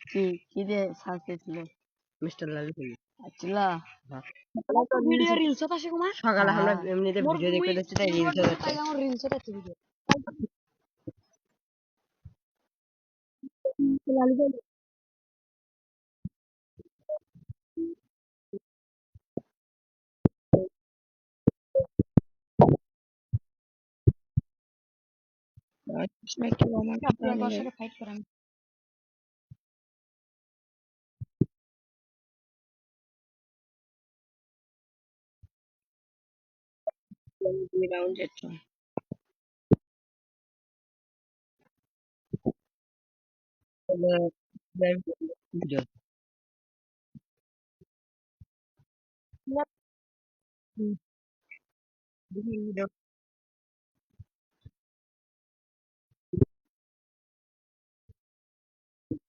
কি কি দিয়ে সার্চ দিয়েছিল মিস্টার লালিপুলি আচ্ছা ভিডিও রিলস আছে কুমার সকালে আমরা এমনিতে ভিডিও দেখতে দেখতে তাই রিলস হচ্ছে আমার রিলস আছে ভিডিও আপনার সাথে ফাইট করেন রাউন্ড যেত ভিডিও ভিডিও